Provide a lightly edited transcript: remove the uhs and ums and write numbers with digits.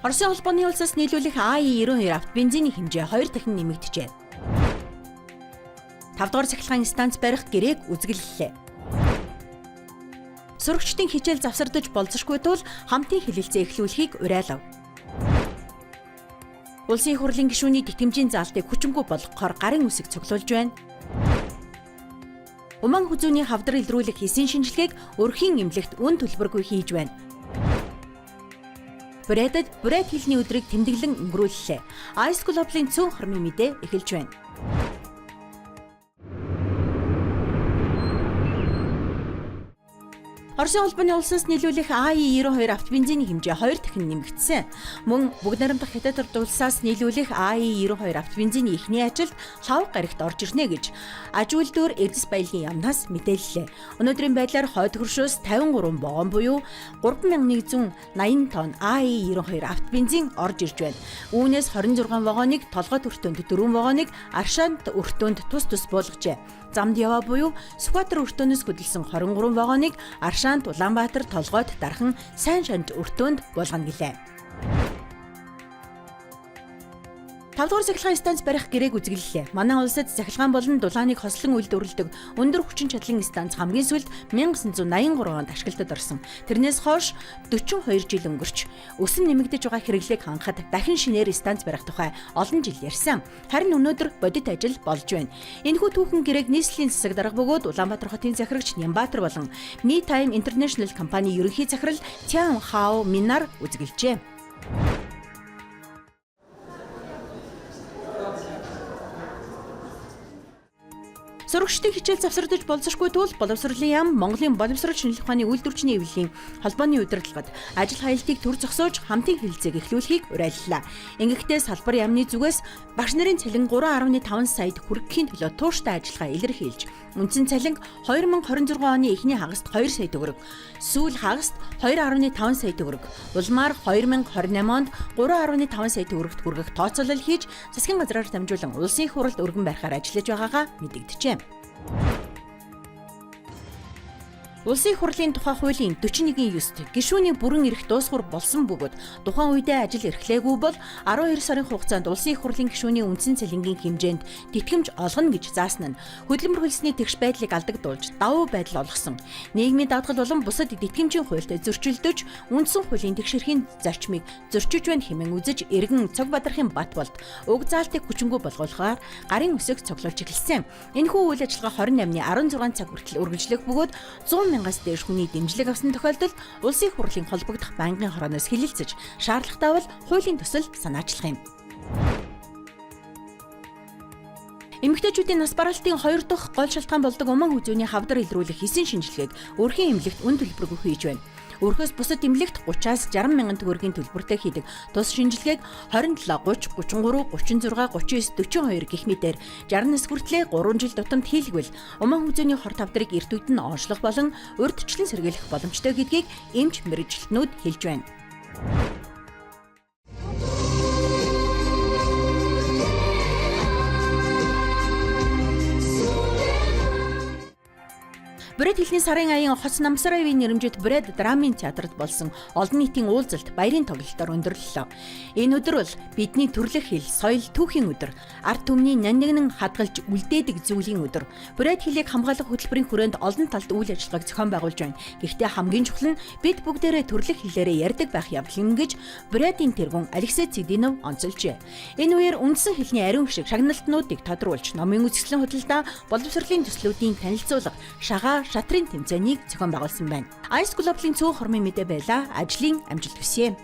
Оросын холбооны улсаас нийлүүлэх АИ-92 автобензиний хэмжээ 2 дахин нэмэгдэжээ. 5 дугаар цахилгаан станц барих гэрээг үзэглэллээ. Сурагчдын хичээл завсардаж болзошгүй тул хамтын хэлэлцээ эхлүүлэхийг уриалав. Улсын их хурлын гишүүний тэтгэмжийн заалтыг хүчингүй болгохоор гарын үсэг цуглуулж байна. Уман хүзүүний хавдар илрүүлэх эсийн шинжилгээг өрхийн эмнэлэгт үн төлбөргүй хийж байна. Брэдэд Брэд хэлний өдрийг тэмдэглэн өнгөрүүллээ. Ice Global-ын цөөн хормын мэдээ эхэлж байна. Оросын холбооны улсаас нийлүүлэх АИ-92 автобензиний хэмжээ 2 дахин нэмэгдсэн. Мөн бүгд найрамдах хятад улсаас нийлүүлэх АИ-92 автобензиний эхний ажилд лав гарагт орж ирнэ гэж аж үйлдвэр Эрдэс баялагын яамнаас мэдээллээ. Өнөөдрийн байдлаар хойд хөршөөс 53 вагон буюу 3180 тонн АИ-92 автобензин орж ирж байна. Үүнээс 26 вагоныг толгойд өртөөнд, 4 вагоныг Аршаанд өртөөнд тус буулгажээ. Замд яваа буюу Сүхбаатар өртөөнөөс хөдөлсөн 23 вагоныг Аршаанд, Улаанбаатар, толгойд дархан Сайн шанд өртөөнд буулгана гэлээ. 5 дугаар цахилгаан станц барих гэрээг үзэглэллээ. Манай улсад цахилгаан болон дулааныг хослон үйлдвэрлэдэг өндөр хүчин чадлын станц хамгийн сүүлд 1983 онд ашиглалтад орсон. Тэрнээс хойш 42 жил өнгөрч өсөн нэмэгдэж байгаа хэрэглээг хангахад дахин шинээр станц барих тухай олон жил ярьсан. Харин өнөөдөр бодит ажил болж байна. Энэхүү түүхэн гэрээг нийслэлийн засаг дарга бөгөөд Улаанбаатар хотын захирагч Нямбаатар болон Me Time International компани ерөнхий захирал Тян Хао Минар үзэглэжээ. Сурагчдын хичээл завсардаж болзошгүй тул боловсролын яам Монголын боловсрол шинжилгээ ухааны үйлдвэрчний эвлэлийн холбооны удирдлагад ажил хаялтыг төр зогсоож хамтын хэлэлцээг эхлүүлэхийг уриаллаа. Ингэхдээ салбар яамны зүгээс багш нарын цалин 3.5 саяд хүрэхийн төлөө тууштай ажиллагаа илэрхийлж, үндсэн цалин 2026 оны эхний хагаст 2 сая төгрөг, сүүл хагаст 2.5 сая төгрөг, улмаар 2028 онд 3.5 сая төгрөгт хүргэх тооцоолол хийж засгийн газраар дамжуулан улсын их хурлд өргөн барихаар ажиллаж байгаагаа мэдэгджээ. Улсын их хурлын тухай хуулийн 41-9-т гишүүний бүрэн эрх дуусгуур болсон бөгөөд тухайн үедээ ажил эрхлээгүй бол 12 сарын хугацаанд улсын их хурлын гишүүний үндсэн цалингийн хэмжээнд тэтгэмж олгоно гэж заасан нь хөдөлмөр хөлсний тэгш байдлыг алдагдуулж давуу байдал олгосон. Нийгмийн даатгал болон бусад тэтгэмжийн хуульд зөрчилдөж үндсэн хуулийн тэгш эрхийн зарчмыг зөрчиж байна хэмээн үзэж эргэн Цог Бадрахын бат болд уг заалтыг хүчингүй болгоулахаар гарын үсэг цоглуулж эхэлсэн. Энэхүү үйл ажиллагаа 28-ны 16 цаг хүртэл үргэлжлэх бөгөөд 100,000-аас дээш хүний дэмжлэг авсан тохиолдолд улсын их хурлын холбогдох банкны хорооноос хэлэлцэж шаардлагатай бол хуулийн төсөл санаачлах юм. Эмэгтэйчүүдийн нас баралтын 2 дахь гол шалтгаан болдог уман хүзүүний хавдар илрүүлэх эсийн шинжилгээг өрхийн эмнэлэгт үн төлбөргүй хийж байна. Өрхөөс бусад эмнэлэгт 30-аас 60 мянган төгрөгийн төлбөртэй хийдэг тус шинжилгээг 27, 30, 33, 36, 39, 42 гэх мэтээр 60-наас хүртлээр 3 жил тутамд хийлгвэл уман хүзүүний хор тавдрыг эрт үед нь онцлох болон урьдчилан сэргийлэх боломжтой гэдгийг эмч мэргэжилтнүүд хэлж байна. Брэд хэлний сарын аян хоц намсаравын нэрэмжит Брэд драмын театрт болсон олон нийтийн уулзалт баярын тоглолтоор өндөрлөлөө. Энэ өдөр бол бидний төрөлх хэл, соёл, түүхийн өдөр. Ард түмний нандинан хадгалж үлдээдэг зүйлийн өдөр. Брэд хэлийг хамгаалах хөтөлбөрийн хүрээнд олон талд үйл ажиллагааг зохион байгуулж байна. Гэхдээ хамгийн чухал нь бид бүгдээрээ төрөлх хэлээрээ ярьдаг байх явдал юм гэж Брэдийн тэргүүн Алексей Цэгдинов онцолжээ. Энэ үеэр үндсэн хэлний ариун шиг шагналтнуудыг тодруулж, номын үзэсгэлэн худалдаа, боловсролын төслүүдийн танилцуулга, шатрын тэмцээнийг зохион байгуулсан байна. Ice Global-ийн цөөн хормын мэдээ байлаа. Ажлын амжилт хүсье.